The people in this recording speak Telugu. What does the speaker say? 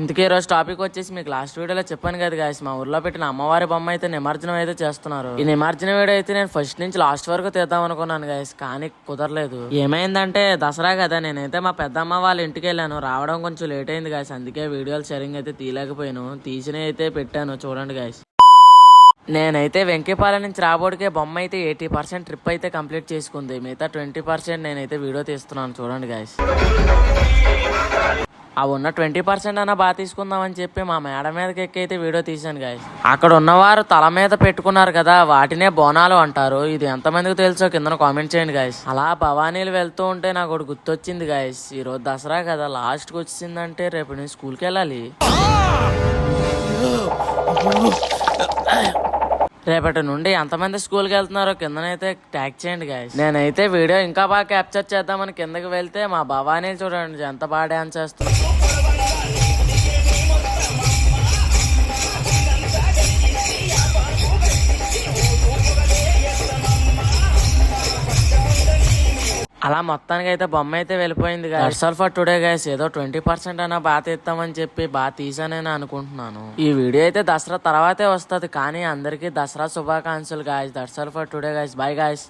ఇందుకే ఈరోజు టాపిక్ వచ్చేసి మీకు లాస్ట్ వీడియోలో చెప్పాను కదా గాయస్, మా ఊర్లో పెట్టిన అమ్మవారి బొమ్మ అయితే నిమజ్జనం అయితే చేస్తున్నారు. ఈ నిమజ్జనం వీడియో అయితే నేను ఫస్ట్ నుంచి లాస్ట్ వరకు తీద్దాం అనుకున్నాను గాయస్, కానీ కుదరలేదు. ఏమైందంటే దసరా కదా, నేనైతే మా పెద్దమ్మ వాళ్ళ ఇంటికి వెళ్ళాను. రావడం కొంచెం లేట్ అయింది గాయస్, అందుకే వీడియోలు షేరింగ్ అయితే తీయలేకపోయాను. తీసినవి అయితే పెట్టాను, చూడండి గాయస్. నేనైతే వెంకీపాలెం నుంచి రాబోడికే బొమ్మ అయితే 80% ట్రిప్ అయితే కంప్లీట్ చేసుకుంది. మిగతా 20% నేనైతే వీడియో తీస్తున్నాను, చూడండి గాయస్. ఆ ఉన్న 20% అన్నా బాగా తీసుకుందామని చెప్పి మా మేడ మీదకి ఎక్కి అయితే వీడియో తీశాను గాయస్. అక్కడ ఉన్నవారు తల మీద పెట్టుకున్నారు కదా, వాటినే బోనాలు అంటారు. ఇది ఎంతమందికి తెలుసో కింద కామెంట్ చేయండి గాయస్. అలా భవానీలు వెళ్తూ ఉంటే నాకు ఒకటి గుర్తొచ్చింది గాయస్. ఈ రోజు దసరా కదా, లాస్ట్కి వచ్చిందంటే రేపు నేను స్కూల్కి వెళ్ళాలి. రేపటి నుండి ఎంతమంది స్కూల్కి వెళ్తున్నారో కిందనైతే ట్యాగ్ చేయండి గాయస్. నేనైతే వీడియో ఇంకా బాగా క్యాప్చర్ చేద్దామని కిందకి వెళ్తే మా భవానీ చూడండి ఎంత బాగా డాన్స్ చేస్తున్నా. అలా మొత్తానికి అయితే బొమ్మ అయితే వెళ్ళిపోయింది. That's for today guys. ఏదో 20% అయినా బాగా తీస్తామని చెప్పి బాగా తీసానని అనుకుంటున్నాను. ఈ వీడియో అయితే దసరా తర్వాతే వస్తుంది, కానీ అందరికీ దసరా శుభాకాంక్షలు guys. That's for today guys. By guys.